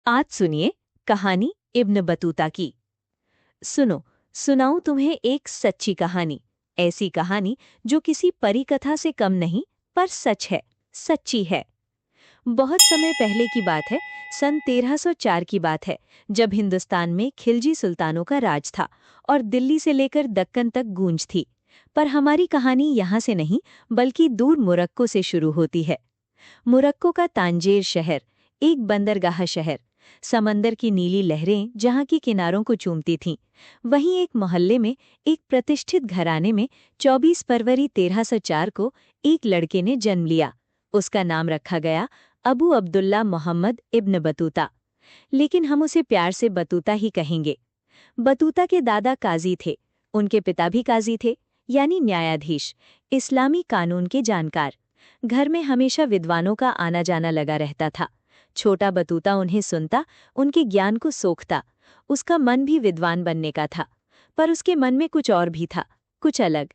आज सुनिए कहानी इब्न बतूता की। सुनो, सुनाऊं तुम्हें एक सच्ची कहानी। ऐसी कहानी जो किसी परी कथा से कम नहीं, पर सच है, सच्ची है। बहुत समय पहले की बात है, सन 1304 की बात है, जब हिंदुस्तान में खिलजी सुल्तानों का राज था और दिल्ली से लेकर दक्कन तक गूंज थी। पर हमारी कहानी यहाँ से नहीं, बल्कि दूर मोरक्को से शुरू होती है। मोरक्को का तांजेर शहर, एक बंदरगाह शहर, समंदर की नीली लहरें जहां की किनारों को चूमती थीं। वहीं एक मोहल्ले में, एक प्रतिष्ठित घराने में 24 फरवरी 1304 को एक लड़के ने जन्म लिया। उसका नाम रखा गया अबू अब्दुल्ला मोहम्मद इब्न बतूता, लेकिन हम उसे प्यार से बतूता ही कहेंगे। बतूता के दादा काजी थे, उनके पिता भी काजी थे, यानी न्यायाधीश, इस्लामी कानून के जानकार। घर में हमेशा विद्वानों का आना जाना लगा रहता था। छोटा बतूता उन्हें सुनता, उनके ज्ञान को सोखता। उसका मन भी विद्वान बनने का था, पर उसके मन में कुछ और भी था, कुछ अलग।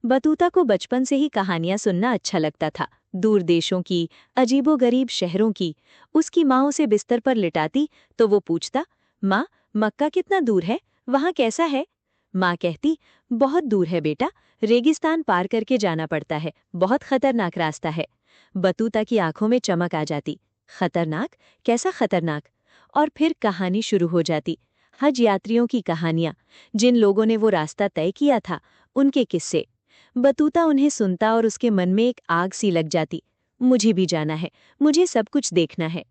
बतूता को बचपन से ही कहानियां सुनना अच्छा लगता था, दूर देशों की, अजीबोगरीब शहरों की। उसकी माँ उसे बिस्तर पर लिटाती तो वो पूछता, माँ, मक्का कितना दूर है, वहाँ कैसा है? माँ कहती, बहुत दूर है बेटा, रेगिस्तान पार करके जाना पड़ता है, बहुत खतरनाक रास्ता है। बतूता की आंखों में चमक आ जाती। खतरनाक? कैसा खतरनाक? और फिर कहानी शुरू हो जाती। हज यात्रियों की कहानियां, जिन लोगों ने वो रास्ता तय किया था, उनके किस्से। बतूता उन्हें सुनता और उसके मन में एक आग सी लग जाती। मुझे भी जाना है, मुझे सब कुछ देखना है।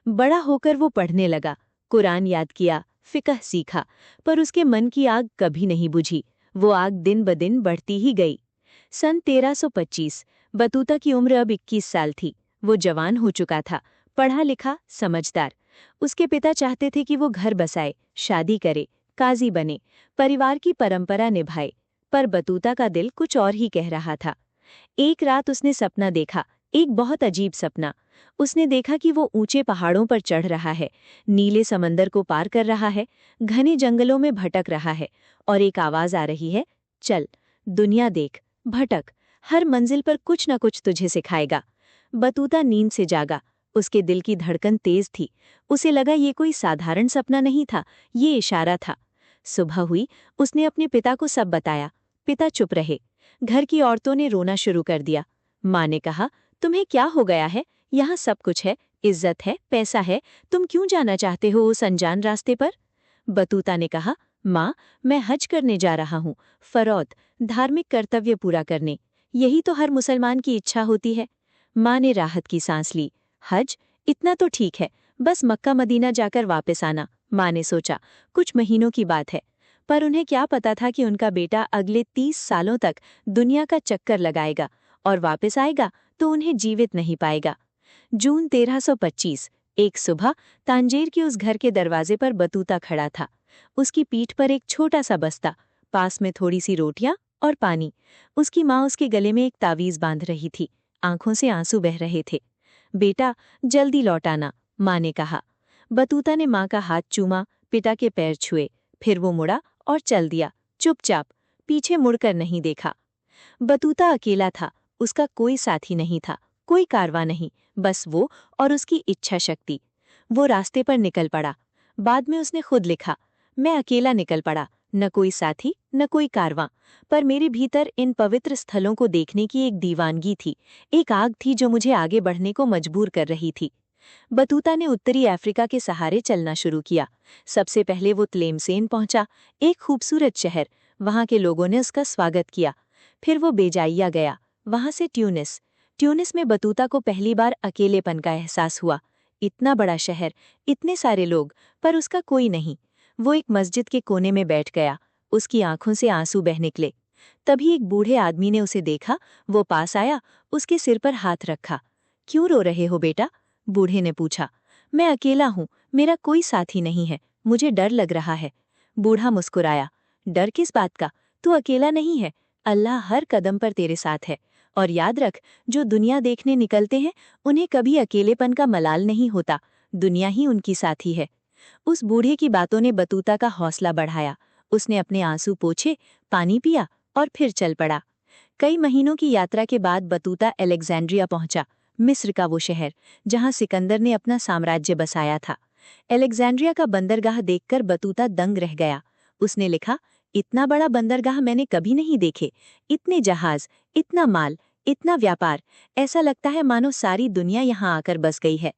बड़ा होकर वो पढ़ने लगा, कुरान याद किया, फिकह सीखा, पर उसके मन की आग कभी नहीं बुझी। वो आग दिन ब दिन बढ़ती ही गई। सन 1325, बतूता की उम्र अब 21 साल थी। वो जवान हो चुका था, पढ़ा लिखा, समझदार। उसके पिता चाहते थे कि वो घर बसाए, शादी करे, काजी बने, परिवार की परंपरा निभाए। पर बतूता का दिल कुछ और ही कह रहा था। एक रात उसने सपना देखा, एक बहुत अजीब सपना। उसने देखा कि वो ऊंचे पहाड़ों पर चढ़ रहा है, नीले समंदर को पार कर रहा है, घने जंगलों में भटक रहा है, और एक आवाज आ रही है, चल, दुनिया देख, भटक, हर मंजिल पर कुछ न कुछ तुझे सिखाएगा। बतूता नींद से जागा, उसके दिल की धड़कन तेज थी। उसे लगा ये कोई साधारण सपना नहीं था, ये इशारा था। सुबह हुई, उसने अपने पिता को सब बताया। पिता चुप रहे। घर की औरतों ने रोना शुरू कर दिया। माँ ने कहा, तुम्हें क्या हो गया है? यहाँ सब कुछ है, इज्जत है, पैसा है, तुम क्यों जाना चाहते हो उस अनजान रास्ते पर? बतूता ने कहा, माँ, मैं हज करने जा रहा हूँ, फरौद, धार्मिक कर्तव्य पूरा करने। यही तो हर मुसलमान की इच्छा होती है। माँ ने राहत की सांस ली। हज? इतना तो ठीक है, बस मक्का मदीना जाकर वापस आना। माँ ने सोचा, कुछ महीनों की बात है। पर उन्हें क्या पता था कि उनका बेटा अगले 30 सालों तक दुनिया का चक्कर लगाएगा, और वापस आएगा तो उन्हें जीवित नहीं पाएगा। जून 1325, एक सुबह, तांजेर के उस घर के दरवाजे पर बतूता खड़ा था। उसकी पीठ पर एक छोटा सा बस्ता, पास में थोड़ी सी रोटियां और पानी। उसकी माँ उसके गले में एक तावीज बांध रही थी, आंखों से आंसू बह रहे थे। बेटा, जल्दी लौट आना, माँ ने कहा। बतूता ने माँ का हाथ चूमा, पिता के पैर छुए, फिर वो मुड़ा और चल दिया, चुपचाप, पीछे मुड़कर नहीं देखा। बतूता अकेला था, उसका कोई साथी नहीं था, कोई कारवां नहीं, बस वो और उसकी इच्छा शक्ति। वो रास्ते पर निकल पड़ा। बाद में उसने खुद लिखा, मैं अकेला निकल पड़ा, न कोई साथी, न कोई कारवां, पर मेरे भीतर इन पवित्र स्थलों को देखने की एक दीवानगी थी, एक आग थी जो मुझे आगे बढ़ने को मजबूर कर रही थी। बतूता ने उत्तरी अफ्रीका के सहारे चलना शुरू किया। सबसे पहले वो त्लेमसेन पहुंचा, एक खूबसूरत शहर। वहां के लोगों ने उसका स्वागत किया। फिर वो बेजाइया गया, वहां से ट्यूनिस। ट्यूनिस में बतूता को पहली बार अकेलेपन का एहसास हुआ। इतना बड़ा शहर, इतने सारे लोग, पर उसका कोई नहीं। वो एक मस्जिद के कोने में बैठ गया, उसकी आंखों से आंसू बह निकले। तभी एक बूढ़े आदमी ने उसे देखा, वो पास आया, उसके सिर पर हाथ रखा। क्यों रो रहे हो बेटा? बूढ़े ने पूछा। मैं अकेला हूँ, मेरा कोई साथी नहीं है, मुझे डर लग रहा है। बूढ़ा मुस्कुराया। डर किस बात का? तू अकेला नहीं है, अल्लाह हर कदम पर तेरे साथ है। और याद रख, जो दुनिया देखने निकलते हैं, उन्हें कभी अकेलेपन का मलाल नहीं होता, दुनिया ही उनकी साथी है। उस बूढ़े की बातों ने बतूता का हौसला बढ़ाया। उसने अपने आंसू पोंछे, पानी पिया और फिर चल पड़ा। कई महीनों की यात्रा के बाद बतूता अलेक्जेंड्रिया पहुंचा, मिस्र का वो शहर जहां सिकंदर ने अपना साम्राज्य बसाया था। एलेक्जेंड्रिया का बंदरगाह देखकर बतूता दंग रह गया। उसने लिखा, इतना बड़ा बंदरगाह मैंने कभी नहीं देखे। इतने जहाज, इतना माल, इतना व्यापार। ऐसा लगता है मानो सारी दुनिया यहाँ आकर बस गई है।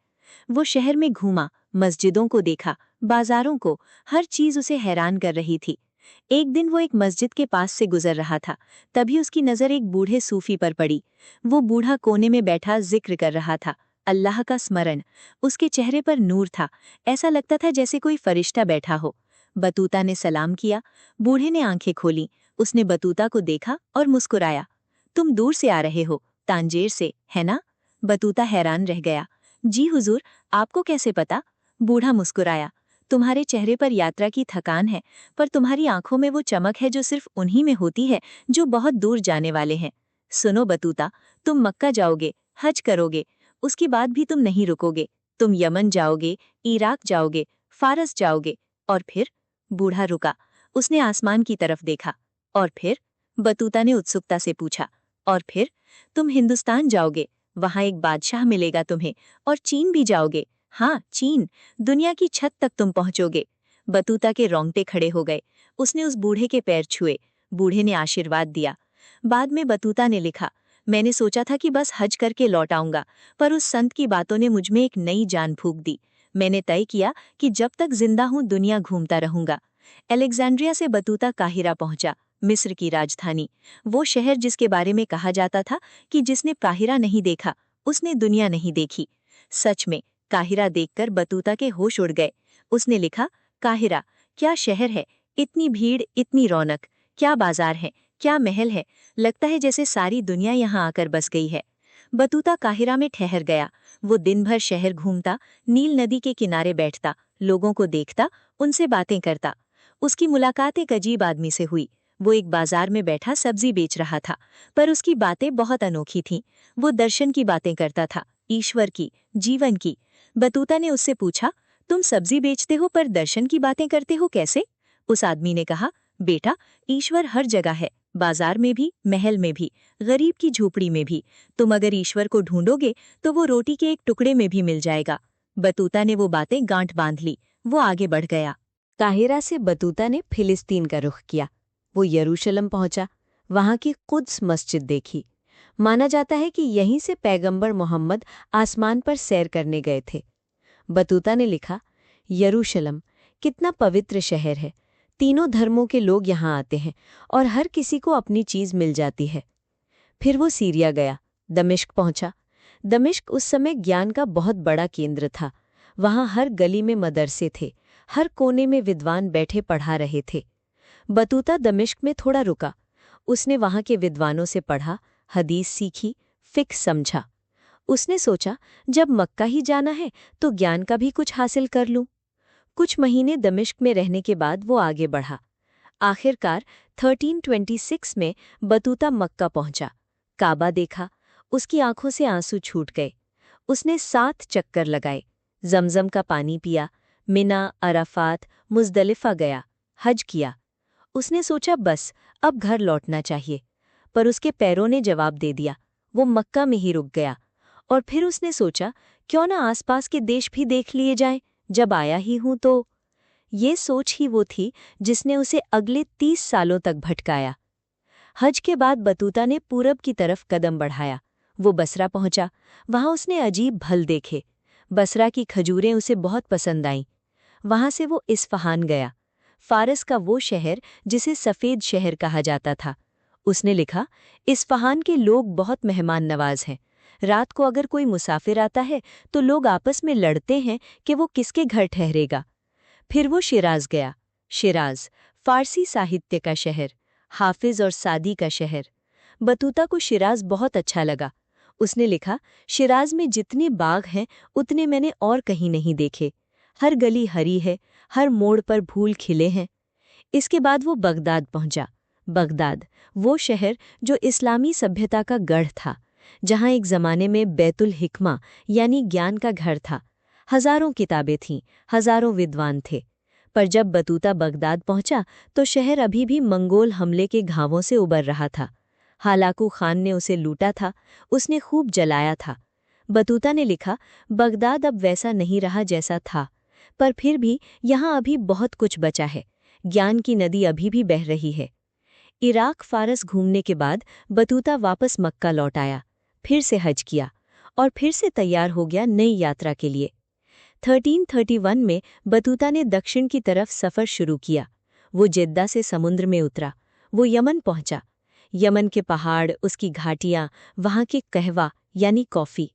वो शहर में घूमा, मस्जिदों को देखा, बाजारों को, हर चीज उसे हैरान कर रही थी। एक दिन वो एक मस्जिद के पास से गुजर रहा था, तभी उसकी नजर एक बूढ़े सूफी पर पड़ी। वो बूढ़ा कोने में बैठा जिक्र कर रहा था, अल्लाह का स्मरण। उसके चेहरे पर नूर था, ऐसा लगता था जैसे कोई फरिश्ता बैठा हो। बतूता ने सलाम किया। बूढ़े ने आंखें खोली, उसने बतूता को देखा और मुस्कुराया। तुम दूर से आ रहे हो, तांजेर से, है ना? बतूता हैरान रह गया। जी हुजूर, आपको कैसे पता? बूढ़ा मुस्कुराया। तुम्हारे चेहरे पर यात्रा की थकान है, पर तुम्हारी आंखों में वो चमक है जो सिर्फ उन्हीं में होती है जो बहुत दूर जाने वाले हैं। सुनो बतूता, तुम मक्का जाओगे, हज करोगे, उसके बाद भी तुम नहीं रुकोगे। तुम यमन जाओगे, इराक जाओगे, फारस जाओगे, और फिर? बूढ़ा रुका। उसने आसमान की तरफ देखा। और फिर? बतूता ने उत्सुकता से पूछा। और फिर? तुम हिंदुस्तान जाओगे, वहां एक बादशाह मिलेगा तुम्हें, और चीन भी जाओगे। हाँ, चीन, दुनिया की छत तक तुम पहुंचोगे। बतूता के रोंगटे खड़े हो गए। उसने उस बूढ़े के पैर छुए। बूढ़े ने आशीर्वाद दिया। बाद में बतूता ने लिखा, मैंने सोचा था कि बस हज करके लौट आऊंगा, पर उस संत की बातों ने मुझमें एक नई जान फूंक दी। मैंने तय किया कि जब तक जिंदा हूं दुनिया घूमता रहूंगा। एलेक्जेंड्रिया से बतूता काहिरा पहुंचा, मिस्र की राजधानी। वो शहर जिसके बारे में कहा जाता था कि जिसने काहिरा नहीं देखा, उसने दुनिया नहीं देखी। सच में काहिरा देखकर बतूता के होश उड़ गए। उसने लिखा, काहिरा, क्या शहर है, इतनी भीड़, इतनी रौनक, क्या बाजार है, क्या महल है, लगता है जैसे सारी दुनिया यहाँ आकर बस गई है। बतूता काहिरा में ठहर गया। वो दिन भर शहर घूमता, नील नदी के किनारे बैठता, लोगों को देखता, उनसे बातें करता। उसकी मुलाकात एक अजीब आदमी से हुई। वो एक बाजार में बैठा सब्जी बेच रहा था, पर उसकी बातें बहुत अनोखी थीं। वो दर्शन की बातें करता था, ईश्वर की, जीवन की। बतूता ने उससे पूछा, तुम सब्जी बेचते हो पर दर्शन की बातें करते हो कैसे? उस आदमी ने कहा, बेटा, ईश्वर हर जगह है, बाजार में भी, महल में भी, गरीब की झोपड़ी में भी। तुम अगर ईश्वर को ढूंढोगे तो वो रोटी के एक टुकड़े में भी मिल जाएगा। बतूता ने वो बातें गांठ बांध ली। वो आगे बढ़ गया। काहिरा से बतूता ने फिलिस्तीन का रुख किया। वो यरूशलेम पहुंचा, वहां की कुद्स मस्जिद देखी। माना जाता है कि यहीं से पैगंबर मोहम्मद आसमान पर सैर करने गए थे। बतूता ने लिखा, यरूशलेम, कितना पवित्र शहर है। तीनों धर्मों के लोग यहाँ आते हैं और हर किसी को अपनी चीज मिल जाती है। फिर वो सीरिया गया, दमिश्क पहुंचा। दमिश्क उस समय ज्ञान का बहुत बड़ा केंद्र था। वहां हर गली में मदरसे थे, हर कोने में विद्वान बैठे पढ़ा रहे थे। बतूता दमिश्क में थोड़ा रुका। उसने वहां के विद्वानों से पढ़ा, हदीस सीखी, फिक्र समझा। उसने सोचा, जब मक्का ही जाना है तो ज्ञान का भी कुछ हासिल कर लूं। कुछ महीने दमिश्क में रहने के बाद वो आगे बढ़ा। आखिरकार 1326 में बतूता मक्का पहुंचा। काबा देखा, उसकी आंखों से आंसू छूट गए। उसने 7 चक्कर लगाए, जमजम का पानी पिया, मिना, अराफात, मुजदलिफा गया, हज किया। उसने सोचा बस अब घर लौटना चाहिए, पर उसके पैरों ने जवाब दे दिया। वो मक्का में ही रुक गया। और फिर उसने सोचा, क्यों ना आसपास के देश भी देख लिए जाएं, जब आया ही हूं तो। ये सोच ही वो थी जिसने उसे अगले 30 सालों तक भटकाया। हज के बाद बतूता ने पूरब की तरफ कदम बढ़ाया। वो बसरा पहुंचा। वहां उसने अजीब भल देखे। बसरा की खजूरें उसे बहुत पसंद आईं। वहां से वो इस्फहान गया, फारस का वो शहर जिसे सफ़ेद शहर कहा जाता था। उसने लिखा, इस्फहान के लोग बहुत मेहमान नवाज हैं। रात को अगर कोई मुसाफिर आता है तो लोग आपस में लड़ते हैं कि वो किसके घर ठहरेगा। फिर वो शिराज गया। शिराज, फारसी साहित्य का शहर, हाफिज और सादी का शहर। बतूता को शिराज बहुत अच्छा लगा। उसने लिखा, शिराज में जितने बाग हैं उतने मैंने और कहीं नहीं देखे। हर गली हरी है, हर मोड़ पर फूल खिले हैं। इसके बाद वो बगदाद पहुंचा। बगदाद, वो शहर जो इस्लामी सभ्यता का गढ़ था, जहां एक ज़माने में बैतुल हिकमा यानी ज्ञान का घर था। हजारों किताबें थीं, हजारों विद्वान थे। पर जब बतूता बगदाद पहुंचा तो शहर अभी भी मंगोल हमले के घावों से उबर रहा था। हालाकू खान ने उसे लूटा था, उसने खूब जलाया था। बतूता ने लिखा, बगदाद अब वैसा नहीं रहा जैसा था। पर फिर भी यहाँ अभी बहुत कुछ बचा है। ज्ञान की नदी अभी भी बह रही है। इराक फारस घूमने के बाद बतूता वापस मक्का लौट आया, फिर से हज किया और फिर से तैयार हो गया नई यात्रा के लिए। 1331 में बतूता ने दक्षिण की तरफ सफ़र शुरू किया। वो जेद्दा से समुद्र में उतरा, वो यमन पहुंचा। यमन के पहाड़, उसकी घाटियां, वहाँ के कहवा यानी कॉफ़ी।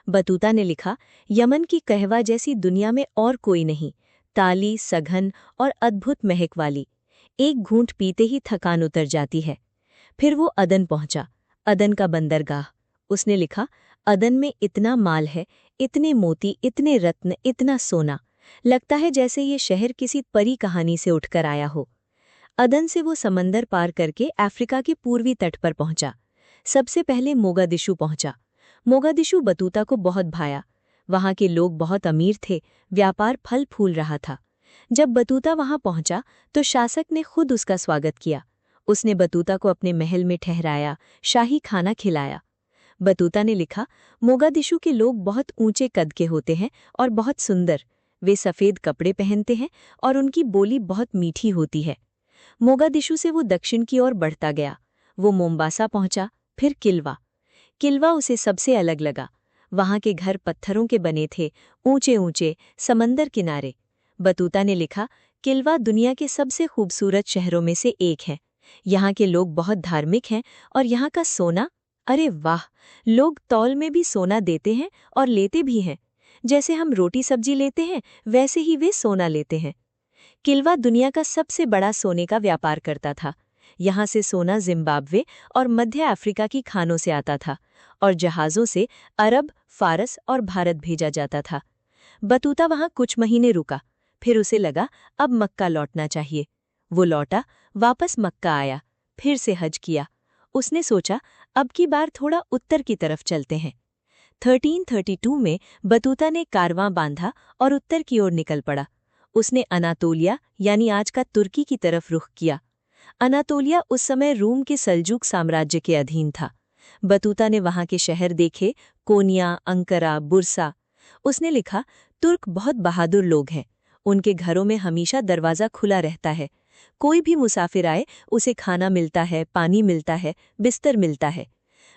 बतूता ने लिखा, यमन की कहवा जैसी दुनिया में और कोई नहीं, ताली, सघन और अद्भुत महक वाली। एक घूंट पीते ही थकान उतर जाती है। फिर वो अदन पहुंचा, अदन का बंदरगाह। उसने लिखा, अदन में इतना माल है, इतने मोती, इतने रत्न, इतना सोना, लगता है जैसे ये शहर किसी परी कहानी से उठकर आया हो। अदन से वो समंदर पार करके अफ्रीका के पूर्वी तट पर पहुंचा। सबसे पहले मोगादिशु पहुंचा। मोगादिशु बतूता को बहुत भाया। वहां के लोग बहुत अमीर थे, व्यापार फल फूल रहा था। जब बतूता वहां पहुंचा तो शासक ने खुद उसका स्वागत किया। उसने बतूता को अपने महल में ठहराया, शाही खाना खिलाया। बतूता ने लिखा, मोगादिशु के लोग बहुत ऊंचे कद के होते हैं और बहुत सुंदर। वे सफ़ेद कपड़े पहनते हैं और उनकी बोली बहुत मीठी होती है। मोगादिशु से वो दक्षिण की ओर बढ़ता गया। वो मोम्बासा पहुंचा, फिर किल्वा। किल्वा उसे सबसे अलग लगा। वहां के घर पत्थरों के बने थे, ऊंचे ऊंचे, समंदर किनारे। बतूता ने लिखा, किल्वा दुनिया के सबसे खूबसूरत शहरों में से एक है। यहाँ के लोग बहुत धार्मिक हैं और यहाँ का सोना, अरे वाह, लोग तौल में भी सोना देते हैं और लेते भी हैं। जैसे हम रोटी सब्जी लेते हैं, वैसे ही वे सोना लेते हैं। किल्वा दुनिया का सबसे बड़ा सोने का व्यापार करता था। यहाँ से सोना जिम्बाब्वे और मध्य अफ्रीका की खानों से आता था और जहाज़ों से अरब, फारस और भारत भेजा जाता था। बतूता वहाँ कुछ महीने रुका, फिर उसे लगा अब मक्का लौटना चाहिए। वो लौटा, वापस मक्का आया, फिर से हज किया। उसने सोचा, अब की बार थोड़ा उत्तर की तरफ चलते हैं। 1332 में बतूता ने कारवां बांधा और उत्तर की ओर निकल पड़ा। उसने अनातोलिया यानी आज का तुर्की की तरफ रुख किया। अनातोलिया उस समय रूम के सल्जूक साम्राज्य के अधीन था। बतूता ने वहां के शहर देखे, कोनिया, अंकरा, बुरसा। उसने लिखा, तुर्क बहुत बहादुर लोग हैं। उनके घरों में हमेशा दरवाज़ा खुला रहता है। कोई भी मुसाफिर आए, उसे खाना मिलता है, पानी मिलता है, बिस्तर मिलता है।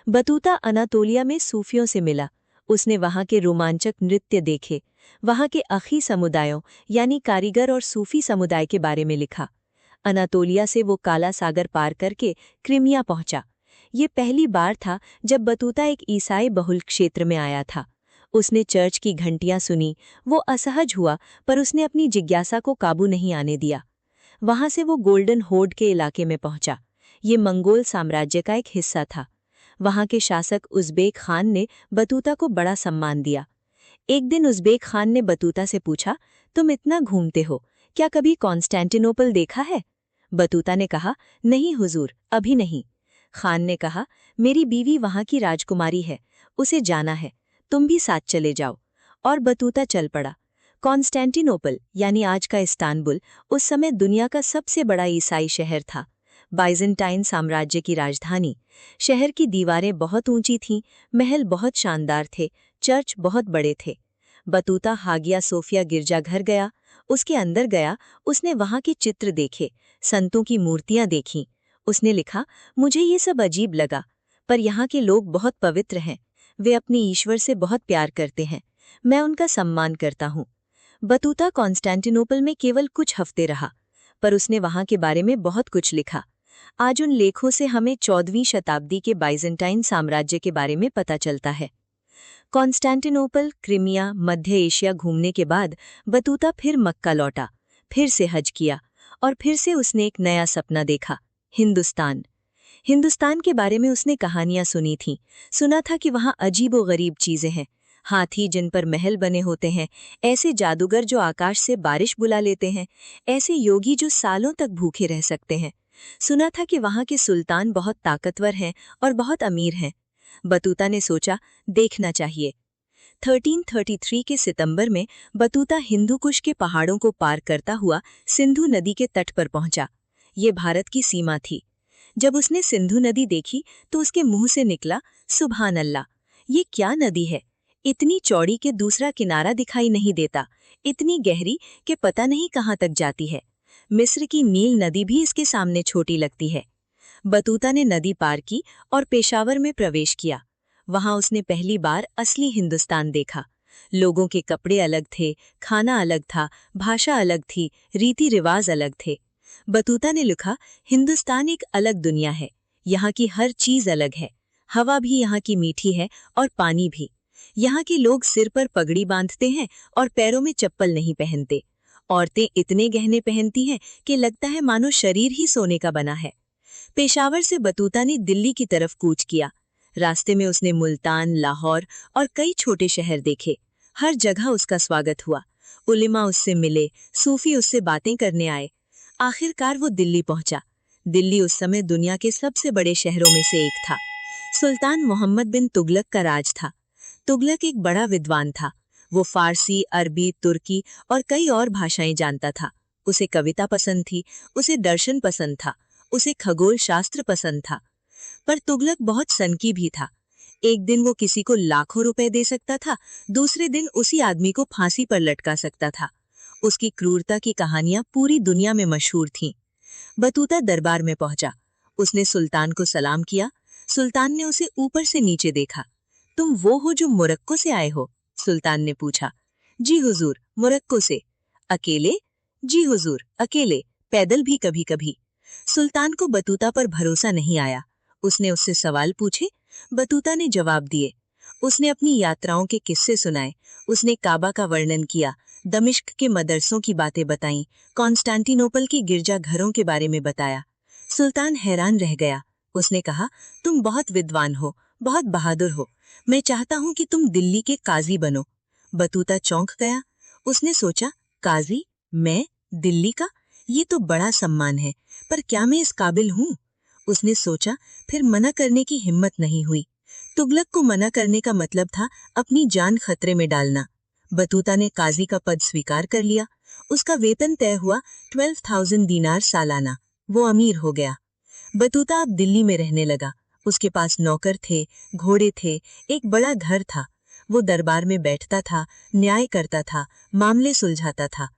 बतूता अनातोलिया में सूफियों से मिला। उसने वहां के रोमांचक नृत्य देखे। वहां के अखी समुदायों यानी कारीगर और सूफी समुदाय के बारे में लिखा। अनातोलिया से वो काला सागर पार करके क्रीमिया पहुंचा। ये पहली बार था जब बतूता एक ईसाई बहुल क्षेत्र में आया था। उसने चर्च की घंटियां सुनी। वो असहज हुआ, पर उसने अपनी जिज्ञासा को काबू नहीं आने दिया। वहां से वो गोल्डन होर्ड के इलाके में पहुंचा। ये मंगोल साम्राज्य का एक हिस्सा था। वहां के शासक उज़्बेक खान ने बतूता को बड़ा सम्मान दिया। एक दिन उज़्बेक खान ने बतूता से पूछा, तुम इतना घूमते हो, क्या कभी कॉन्स्टेंटिनोपल देखा है? बतूता ने कहा, नहीं हुजूर, अभी नहीं। खान ने कहा, मेरी बीवी वहां की राजकुमारी है, उसे जाना है, तुम भी साथ चले जाओ। और बतूता चल पड़ा। कॉन्स्टेंटिनोपल यानी आज का इस्तांबुल उस समय दुनिया का सबसे बड़ा ईसाई शहर था, बाइजेंटाइन साम्राज्य की राजधानी। शहर की दीवारें बहुत ऊंची थीं, महल बहुत शानदार थे, चर्च बहुत बड़े थे। बतूता हागिया सोफिया गिरजाघर गया, उसके अंदर गया। उसने वहां के चित्र देखे, संतों की मूर्तियां देखीं। उसने लिखा, मुझे ये सब अजीब लगा, पर यहाँ के लोग बहुत पवित्र हैं। वे अपने ईश्वर से बहुत प्यार करते हैं, मैं उनका सम्मान करता हूँ। बतूता कॉन्स्टेंटिनोपल में केवल कुछ हफ्ते रहा, पर उसने वहां के बारे में बहुत कुछ लिखा। आज उन लेखों से हमें 14वीं शताब्दी के बाइजेंटाइन साम्राज्य के बारे में पता चलता है। कॉन्स्टेंटिनोपल, क्रीमिया, मध्य एशिया घूमने के बाद बतूता फिर मक्का लौटा, फिर से हज किया और फिर से उसने एक नया सपना देखा, हिंदुस्तान। हिंदुस्तान के बारे में उसने कहानियां सुनी थीं। सुना था कि वहाँ अजीबो-गरीब चीज़ें हैं, हाथी जिन पर महल बने होते हैं, ऐसे जादूगर जो आकाश से बारिश बुला लेते हैं, ऐसे योगी जो सालों तक भूखे रह सकते हैं। सुना था कि वहाँ के सुल्तान बहुत ताकतवर हैं और बहुत अमीर हैं। बतूता ने सोचा, देखना चाहिए। 1333 के सितंबर में बतूता हिंदुकुश के पहाड़ों को पार करता हुआ सिंधु नदी के तट पर पहुंचा। ये भारत की सीमा थी। जब उसने सिंधु नदी देखी तो उसके मुंह से निकला, सुभान अल्लाह, ये क्या नदी है? इतनी चौड़ी कि दूसरा किनारा दिखाई नहीं देता, इतनी गहरी कि पता नहीं कहाँ तक जाती है। मिस्र की नील नदी भी इसके सामने छोटी लगती है। बतूता ने नदी पार की और पेशावर में प्रवेश किया। वहां उसने पहली बार असली हिंदुस्तान देखा। लोगों के कपड़े अलग थे, खाना अलग था, भाषा अलग थी, रीति रिवाज अलग थे। बतूता ने लिखा, हिंदुस्तान एक अलग दुनिया है। यहाँ की हर चीज अलग है। हवा भी यहाँ की मीठी है और पानी भी। यहाँ के लोग सिर पर पगड़ी बांधते हैं और पैरों में चप्पल नहीं पहनते। औरतें इतने गहने पहनती हैं कि लगता है मानो शरीर ही सोने का बना है। पेशावर से बतूता ने दिल्ली की तरफ कूच किया। रास्ते में उसने मुल्तान, लाहौर और कई छोटे शहर देखे। हर जगह उसका स्वागत हुआ। उलेमा उससे मिले, सूफी उससे बातें करने आए। आखिरकार वो दिल्ली पहुंचा। दिल्ली उस समय दुनिया के सबसे बड़े शहरों में से एक था। सुल्तान मोहम्मद बिन तुगलक का राज था। तुगलक एक बड़ा विद्वान था। वो फारसी, अरबी, तुर्की और कई और भाषाएं जानता था। उसे कविता पसंद थी, उसे दर्शन पसंद था, उसे खगोल शास्त्र पसंद था। पर तुगलक बहुत सनकी भी था। एक दिन वो किसी को लाखों रुपए दे सकता था, दूसरे दिन उसी आदमी को फांसी पर लटका सकता था। उसकी क्रूरता की कहानियां पूरी दुनिया में मशहूर थीं। बतूता दरबार में पहुंचा। उसने सुल्तान को सलाम किया। सुल्तान ने उसे ऊपर से नीचे देखा। तुम वो हो जो मोरक्को से आए हो? सुल्तान ने पूछा। जी हुजूर, मोरक्को से। अकेले? जी हुजूर, अकेले, पैदल भी कभी कभी। सुल्तान को बतूता पर भरोसा नहीं आया। उसने उससे सवाल पूछे। बतूता ने जवाब दिए। उसने अपनी यात्राओं के किस्से सुनाए। उसने काबा का वर्णन किया, दमिश्क के मदरसों की बातें बताईं, कॉन्स्टेंटिनोपल की गिरजाघरों के बारे में बताया। सुल्तान हैरान रह गया। उसने कहा, तुम बहुत विद्वान हो, बहुत बहादुर हो। मैं चाहता हूं कि तुम दिल्ली के काजी बनो। बतूता चौंक गया। उसने सोचा, काजी? मैं? दिल्ली का? ये तो बड़ा सम्मान है, पर क्या मैं इस काबिल हूं? उसने सोचा, फिर मना करने की हिम्मत नहीं हुई। तुगलक को मना करने का मतलब था अपनी जान खतरे में डालना। बतूता ने काजी का पद स्वीकार कर लिया। उसका वेतन तय हुआ 12,000 दीनार सालाना। वो अमीर हो गया। बतूता अब दिल्ली में रहने लगा। उसके पास नौकर थे, घोड़े थे, एक बड़ा घर था। वो दरबार में बैठता था, न्याय करता था, मामले सुलझाता था।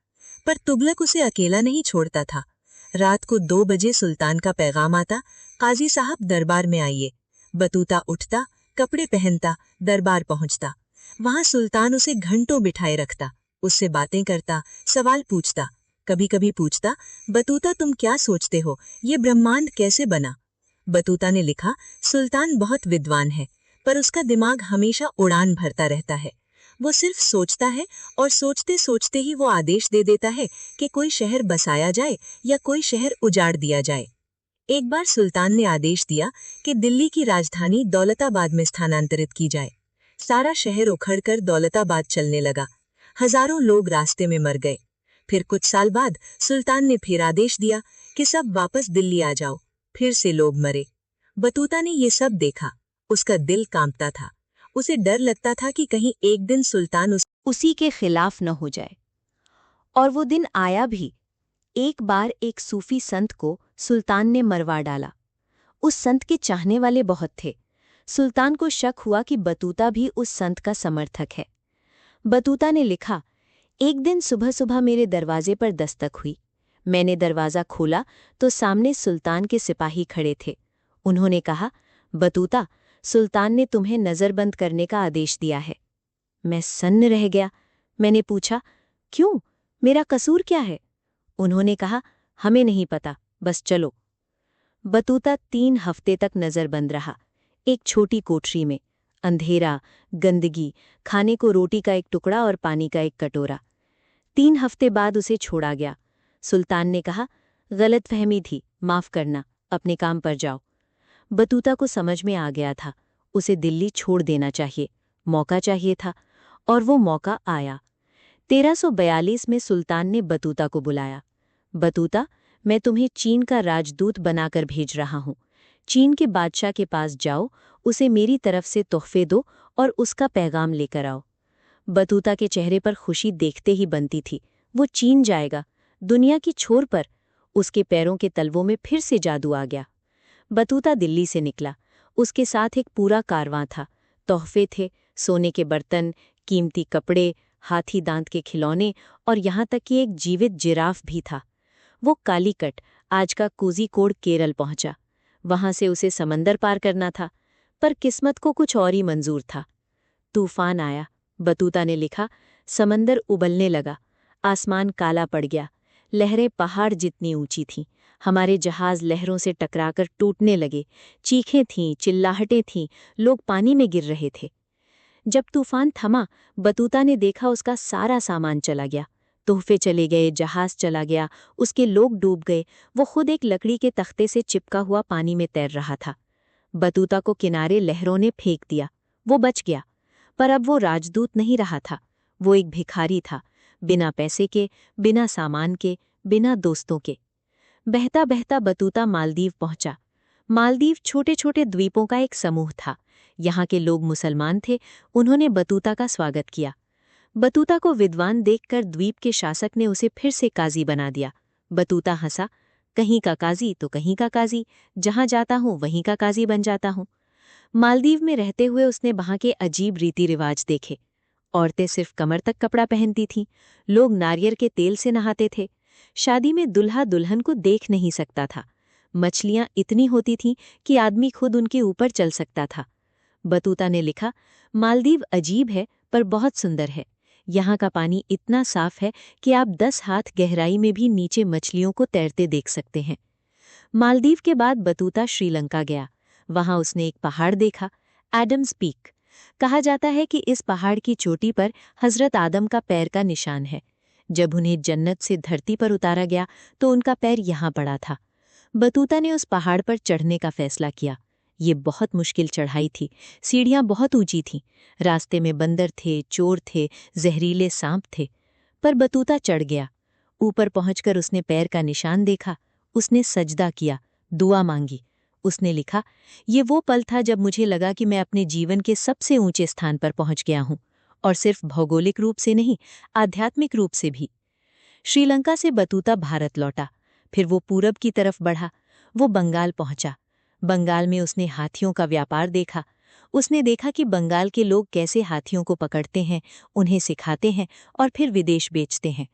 पर तुगलक उसे अकेला नहीं छोड़ता था। रात को 2 बजे सुल्तान का पैगाम आता, काजी साहब दरबार में आइए। बतूता उठता, कपड़े पहनता, दरबार पहुंचता। वहां सुल्तान उसे घंटों बिठाए रखता, उससे बातें करता, सवाल पूछता। कभी कभी पूछता, बतूता तुम क्या सोचते हो, ये ब्रह्मांड कैसे बना? बतूता ने लिखा, सुल्तान बहुत विद्वान है, पर उसका दिमाग हमेशा उड़ान भरता रहता है। वो सिर्फ सोचता है और सोचते सोचते ही वो आदेश दे देता है कि कोई शहर बसाया जाए या कोई शहर उजाड़ दिया जाए। एक बार सुल्तान ने आदेश दिया कि दिल्ली की राजधानी दौलताबाद में स्थानांतरित की जाए। सारा शहर उखड़कर दौलताबाद चलने लगा। हजारों लोग रास्ते में मर गए। फिर कुछ साल बाद सुल्तान ने फिर आदेश दिया कि सब वापस दिल्ली आ जाओ। फिर से लोग मरे। बतूता ने ये सब देखा। उसका दिल कांपता था। उसे डर लगता था कि कहीं एक दिन सुल्तान उसी के खिलाफ न हो जाए। और वो दिन आया भी। एक बार एक सूफी संत को सुल्तान ने मरवा डाला। उस संत के चाहने वाले बहुत थे। सुल्तान को शक हुआ कि बतूता भी उस संत का समर्थक है। बतूता ने लिखा, एक दिन सुबह सुबह मेरे दरवाजे पर दस्तक हुई। मैंने दरवाज़ा खोला तो सामने सुल्तान के सिपाही खड़े थे। उन्होंने कहा, बतूता, सुल्तान ने तुम्हें नज़रबंद करने का आदेश दिया है। मैं सन्न रह गया। मैंने पूछा, क्यों? मेरा कसूर क्या है? उन्होंने कहा, हमें नहीं पता, बस चलो। बतूता 3 हफ्ते तक नज़रबंद रहा, एक छोटी कोठरी में। अंधेरा, गंदगी, खाने को रोटी का एक टुकड़ा और पानी का एक कटोरा। 3 हफ्ते बाद उसे छोड़ा गया। सुल्तान ने कहा, गलतफहमी थी, माफ करना, अपने काम पर जाओ। बतूता को समझ में आ गया था, उसे दिल्ली छोड़ देना चाहिए। मौका चाहिए था, और वो मौका आया। 1342 में सुल्तान ने बतूता को बुलाया। बतूता, मैं तुम्हें चीन का राजदूत बनाकर भेज रहा हूँ। चीन के बादशाह के पास जाओ, उसे मेरी तरफ से तोहफे दो और उसका पैगाम लेकर आओ। बतूता के चेहरे पर खुशी देखते ही बनती थी। वो चीन जाएगा, दुनिया की छोर पर। उसके पैरों के तलवों में फिर से जादू आ गया। बतूता दिल्ली से निकला। उसके साथ एक पूरा कारवां था। तोहफे थे, सोने के बर्तन, कीमती कपड़े, हाथी दांत के खिलौने और यहाँ तक कि एक जीवित जिराफ भी था। वो कालीकट, आज का कोझिकोड, केरल पहुंचा। वहां से उसे समंदर पार करना था, पर किस्मत को कुछ और ही मंजूर था। तूफान आया, बतूता ने लिखा। समंदर उबलने लगा, आसमान काला पड़ गया, लहरें पहाड़ जितनी ऊंची थीं। हमारे जहाज लहरों से टकराकर टूटने लगे। चीखें थीं, चिल्लाहटें थीं, लोग पानी में गिर रहे थे। जब तूफान थमा, बतूता ने देखा उसका सारा सामान चला गया। तोहफे चले गए, जहाज चला गया, उसके लोग डूब गए। वो खुद एक लकड़ी के तख्ते से चिपका हुआ पानी में तैर रहा था। बतूता को किनारे लहरों ने फेंक दिया। वो बच गया, पर अब वो राजदूत नहीं रहा था। वो एक भिखारी था, बिना पैसे के, बिना सामान के, बिना दोस्तों के। बहता बहता बतूता मालदीव पहुंचा। मालदीव छोटे छोटे द्वीपों का एक समूह था। यहाँ के लोग मुसलमान थे। उन्होंने बतूता का स्वागत किया। बतूता को विद्वान देखकर द्वीप के शासक ने उसे फिर से काजी बना दिया। बतूता हंसा, कहीं का काजी तो कहीं का काजी, जहां जाता हूं वहीं का काजी बन जाता हूं। मालदीव में रहते हुए उसने वहां के अजीब रीति रिवाज देखे। औरतें सिर्फ कमर तक कपड़ा पहनती थीं, लोग नारियल के तेल से नहाते थे, शादी में दुल्हा दुल्हन को देख नहीं सकता था, मछलियां इतनी होती थीं कि आदमी खुद उनके ऊपर चल सकता था। बतूता ने लिखा, मालदीव अजीब है पर बहुत सुंदर है। यहाँ का पानी इतना साफ है कि आप 10 हाथ गहराई में भी नीचे मछलियों को तैरते देख सकते हैं। मालदीव के बाद बतूता श्रीलंका गया। वहां उसने एक पहाड़ देखा, एडम्स पीक। कहा जाता है कि इस पहाड़ की चोटी पर हजरत आदम का पैर का निशान है। जब उन्हें जन्नत से धरती पर उतारा गया तो उनका पैर यहाँ पड़ा था। बतूता ने उस पहाड़ पर चढ़ने का फैसला किया। ये बहुत मुश्किल चढ़ाई थी, सीढ़ियां बहुत ऊंची थीं, रास्ते में बंदर थे, चोर थे, जहरीले सांप थे। पर बतूता चढ़ गया। ऊपर पहुंचकर उसने पैर का निशान देखा। उसने सजदा किया, दुआ मांगी। उसने लिखा, ये वो पल था जब मुझे लगा कि मैं अपने जीवन के सबसे ऊंचे स्थान पर पहुंच गया हूं, और सिर्फ भौगोलिक रूप से नहीं, आध्यात्मिक रूप से भी। श्रीलंका से बतूता भारत लौटा। फिर वो पूरब की तरफ बढ़ा। वो बंगाल पहुंचा। बंगाल में उसने हाथियों का व्यापार देखा। उसने देखा कि बंगाल के लोग कैसे हाथियों को पकड़ते हैं, उन्हें सिखाते हैं और फिर विदेश बेचते हैं।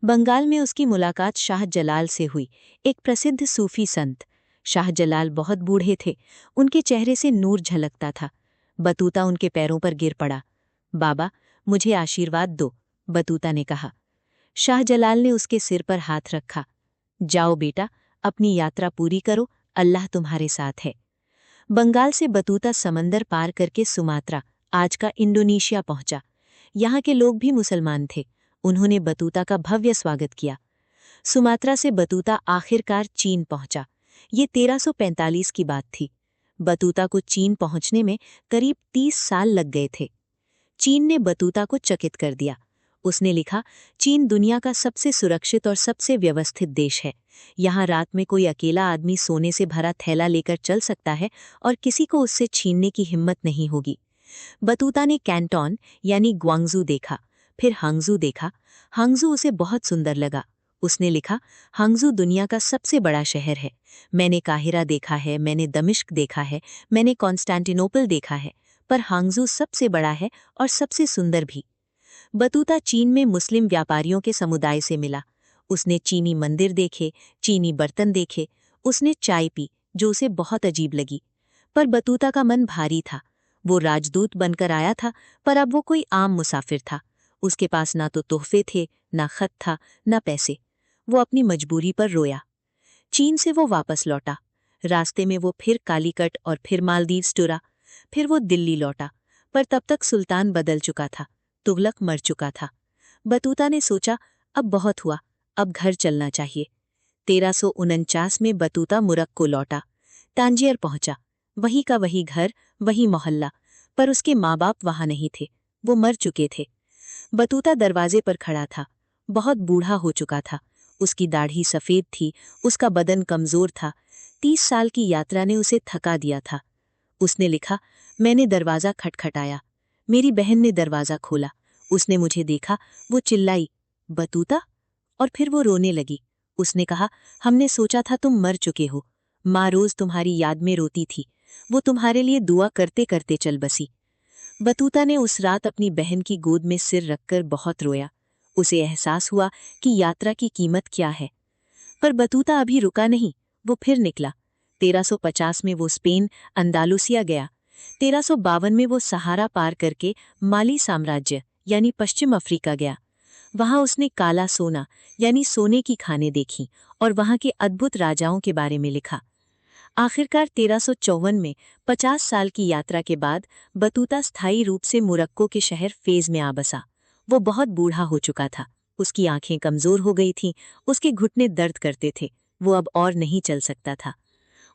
बंगाल में उसकी मुलाकात शाह जलाल से हुई, एक प्रसिद्ध सूफी संत। शाह जलाल बहुत बूढ़े थे, उनके चेहरे से नूर झलकता था। बतूता उनके पैरों पर गिर पड़ा। बाबा, मुझे आशीर्वाद दो, बतूता ने कहा। शाह जलाल ने उसके सिर पर हाथ रखा। जाओ बेटा, अपनी यात्रा पूरी करो, अल्लाह तुम्हारे साथ है। बंगाल से बतूता समंदर पार करके सुमात्रा, आज का इंडोनेशिया, पहुंचा। यहाँ के लोग भी मुसलमान थे। उन्होंने बतूता का भव्य स्वागत किया। सुमात्रा से बतूता आखिरकार चीन पहुंचा। ये 1345 की बात थी। बतूता को चीन पहुंचने में करीब 30 साल लग गए थे। चीन ने बतूता को चकित कर दिया। उसने लिखा, चीन दुनिया का सबसे सुरक्षित और सबसे व्यवस्थित देश है। यहाँ रात में कोई अकेला आदमी सोने से भरा थैला लेकर चल सकता है और किसी को उससे छीनने की हिम्मत नहीं होगी। बतूता ने कैंटोन यानी ग्वांगजू देखा, फिर हांगजू देखा। हांगजू उसे बहुत सुंदर लगा। उसने लिखा, हांगजू दुनिया का सबसे बड़ा शहर है। मैंने काहिरा देखा है, मैंने दमिश्क देखा है, मैंने कॉन्स्टेंटिनोपल देखा है, पर हांगजू सबसे बड़ा है और सबसे सुंदर भी। बतूता चीन में मुस्लिम व्यापारियों के समुदाय से मिला। उसने चीनी मंदिर देखे, चीनी बर्तन देखे। उसने चाय पी, जो उसे बहुत अजीब लगी। पर बतूता का मन भारी था। वो राजदूत बनकर आया था, पर अब वो कोई आम मुसाफिर था। उसके पास ना तो तोहफे थे, ना खत था, ना पैसे। वो अपनी मजबूरी पर रोया। चीन से वो वापस लौटा। रास्ते में वो फिर कालीकट और फिर मालदीव्स टुरा। फिर वो दिल्ली लौटा, पर तब तक सुल्तान बदल चुका था, तुगलक मर चुका था। बतूता ने सोचा, अब बहुत हुआ, अब घर चलना चाहिए। 1349 में बतूता मुरक्को लौटा। तांजियर पहुंचा। वही का वही घर, वही मोहल्ला, पर उसके माँ बाप वहां नहीं थे, वो मर चुके थे। बतूता दरवाजे पर खड़ा था। बहुत बूढ़ा हो चुका था। उसकी दाढ़ी सफ़ेद थी, उसका बदन कमज़ोर था। 30 साल की यात्रा ने उसे थका दिया था। उसने लिखा, मैंने दरवाज़ा खटखटाया। मेरी बहन ने दरवाज़ा खोला। उसने मुझे देखा। वो चिल्लाई, बतूता, और फिर वो रोने लगी। उसने कहा, हमने सोचा था तुम मर चुके हो। माँ रोज़ तुम्हारी याद में रोती थी। वो तुम्हारे लिए दुआ करते करते चल बसी। बतूता ने उस रात अपनी बहन की गोद में सिर रखकर बहुत रोया। उसे एहसास हुआ कि यात्रा की कीमत क्या है। पर बतूता अभी रुका नहीं, वो फिर निकला। 1350 में वो स्पेन अंदालुसिया गया। 1352 में वो सहारा पार करके माली साम्राज्य यानी पश्चिम अफ्रीका गया। वहां उसने काला सोना यानी सोने की खानें देखी और वहां के अद्भुत राजाओं के बारे में लिखा। आखिरकार 1354 में 50 साल की यात्रा के बाद बतूता स्थायी रूप से मोरक्को के शहर फेज में आ बसा। वो बहुत बूढ़ा हो चुका था, उसकी आंखें कमजोर हो गई थीं, उसके घुटने दर्द करते थे, वो अब और नहीं चल सकता था।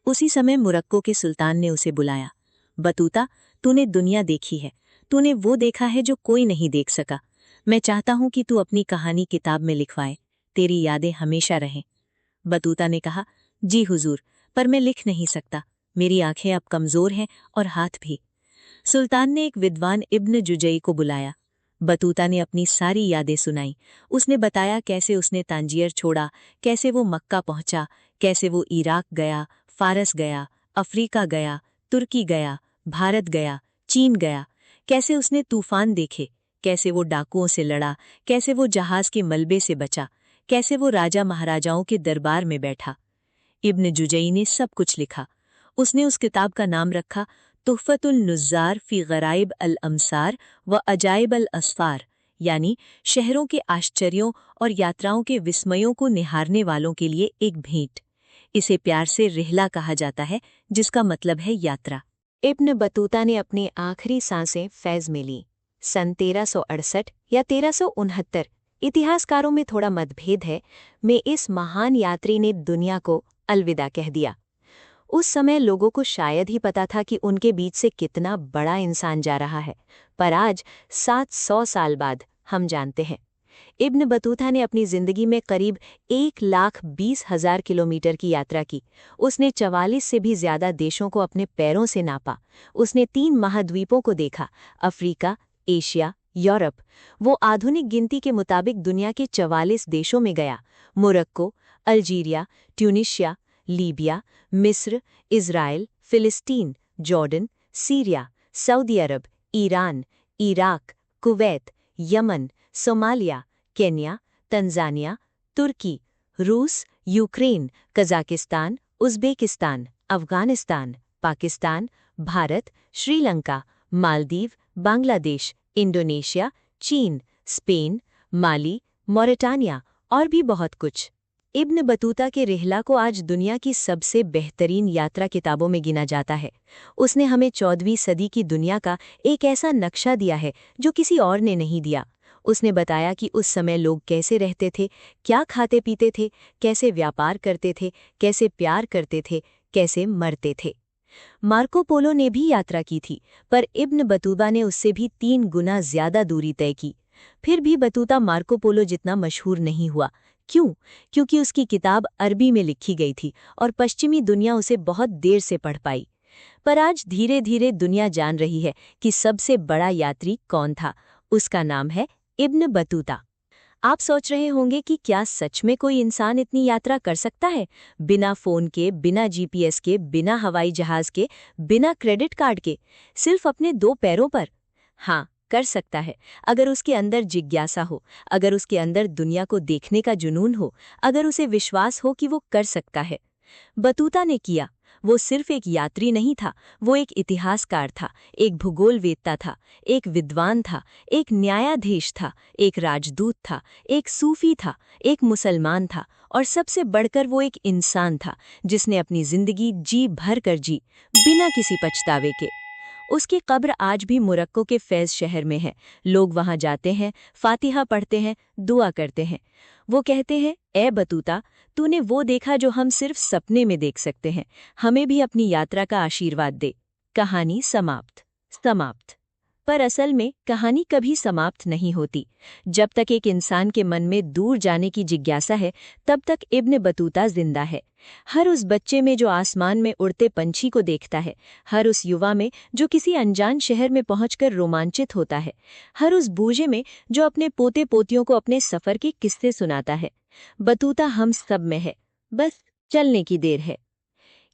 उसी समय मोरक्को के सुल्तान ने उसे बुलाया। बतूता, तूने दुनिया देखी है, तूने वो देखा है जो कोई नहीं देख सका। मैं चाहता हूं कि तू अपनी कहानी किताब में लिखवाए, तेरी यादें हमेशा रहें। बतूता ने कहा, जी हुजूर, पर मैं लिख नहीं सकता, मेरी आंखें अब कमजोर हैं और हाथ भी। सुल्तान ने एक विद्वान इब्न जुजई को बुलाया। बतूता ने अपनी सारी यादें सुनाई। उसने बताया कैसे उसने तांजियर छोड़ा, कैसे वो मक्का पहुंचा, कैसे वो इराक गया, फारस गया, अफ्रीका गया, तुर्की गया, भारत गया, चीन गया, कैसे उसने तूफान देखे, कैसे वो डाकुओं से लड़ा, कैसे वो जहाज के मलबे से बचा, कैसे वो राजा महाराजाओं के दरबार में बैठा। इब्न जुजई ने सब कुछ लिखा। उसने उस किताब का नाम रखा तुहफतुल नुज़्ज़ार फी गराइब अल अमसार व अजाइब अल अस्फार, यानी शहरों के आश्चर्यों और यात्राओं के विस्मयों को निहारने वालों के लिए एक भेंट। इसे प्यार से रिहला कहा जाता है, जिसका मतलब है यात्रा। इब्न बतूता ने अपनी आखिरी सांसें फैज में ली। सन 1368 या 1369, इतिहासकारों में थोड़ा मतभेद है, में इस महान यात्री ने दुनिया को अलविदा कह दिया। उस समय लोगों को शायद ही पता था कि उनके बीच से कितना बड़ा इंसान जा रहा है, पर आज 700 साल बाद हम जानते हैं। इब्न बतूता ने अपनी जिंदगी में करीब 1,20,000 किलोमीटर की यात्रा की। उसने 44 से भी ज्यादा देशों को अपने पैरों से नापा। उसने 3 महाद्वीपों को देखा, अफ्रीका, एशिया, यूरोप। वो आधुनिक गिनती के मुताबिक दुनिया के 44 देशों में गया। मोरक्को, अल्जीरिया, ट्यूनिशिया, लीबिया, मिस्र, इज़राइल, फिलिस्तीन, Jordan, Syria, Saudi Arab, Iran, Iraq, Kuwait, यमन, सोमालिया, केन्या, तंजानिया, तुर्की, रूस, Ukraine, Kazakhstan, Uzbekistan, Afghanistan, Pakistan, Bharat, Sri Lanka, Maldives, Bangladesh, Indonesia, चीन, स्पेन, माली, मॉरिटानिया और भी बहुत कुछ। इब्न बतूता के रिहला को आज दुनिया की सबसे बेहतरीन यात्रा किताबों में गिना जाता है। उसने हमें 14वीं सदी की दुनिया का एक ऐसा नक्शा दिया है जो किसी और ने नहीं दिया। उसने बताया कि उस समय लोग कैसे रहते थे, क्या खाते पीते थे, कैसे व्यापार करते थे, कैसे प्यार करते थे, कैसे मरते थे। मार्को पोलो ने भी यात्रा की थी, पर इब्न बतूता ने उससे भी 3 गुना ज्यादा दूरी तय की। फिर भी बतूता मार्को पोलो जितना मशहूर नहीं हुआ। क्यों? क्योंकि उसकी किताब अरबी में लिखी गई थी और पश्चिमी दुनिया उसे बहुत देर से पढ़ पाई। पर आज धीरे धीरे दुनिया जान रही है कि सबसे बड़ा यात्री कौन था। उसका नाम है इब्न बतूता। आप सोच रहे होंगे कि क्या सच में कोई इंसान इतनी यात्रा कर सकता है, बिना फोन के, बिना जीपीएस के, बिना हवाई जहाज के, बिना क्रेडिट कार्ड के, सिर्फ अपने 2 पैरों पर? हाँ, कर सकता है, अगर उसके अंदर जिज्ञासा हो, अगर उसके अंदर दुनिया को देखने का जुनून हो, अगर उसे विश्वास हो कि वो कर सकता है। बतूता ने किया। वो सिर्फ एक यात्री नहीं था, वो एक इतिहासकार था, एक भूगोलवेत्ता था, एक विद्वान था, एक न्यायाधीश था, एक राजदूत था, एक सूफी था, एक मुसलमान था और सबसे बढ़कर वो एक इंसान था जिसने अपनी जिंदगी जी भर कर जी, बिना किसी पछतावे के। उसकी कब्र आज भी मोरक्को के फैज शहर में है। लोग वहां जाते हैं, फातिहा पढ़ते हैं, दुआ करते हैं। वो कहते हैं, ए बतूता, तूने वो देखा जो हम सिर्फ सपने में देख सकते हैं, हमें भी अपनी यात्रा का आशीर्वाद दे। कहानी समाप्त। समाप्त। पर असल में कहानी कभी समाप्त नहीं होती। जब तक एक इंसान के मन में दूर जाने की जिज्ञासा है, तब तक इब्न बतूता जिंदा है। हर उस बच्चे में जो आसमान में उड़ते पंछी को देखता है, हर उस युवा में जो किसी अनजान शहर में पहुंचकर रोमांचित होता है, हर उस बूढ़े में जो अपने पोते पोतियों को अपने सफर के किस्से सुनाता है। बतूता हम सब में है, बस चलने की देर है।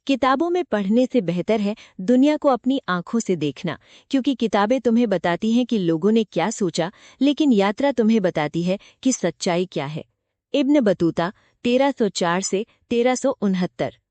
किताबों में पढ़ने से बेहतर है दुनिया को अपनी आंखों से देखना, क्योंकि किताबें तुम्हें बताती हैं कि लोगों ने क्या सोचा, लेकिन यात्रा तुम्हें बताती है कि सच्चाई क्या है। इब्न बतूता 1304 से 1369।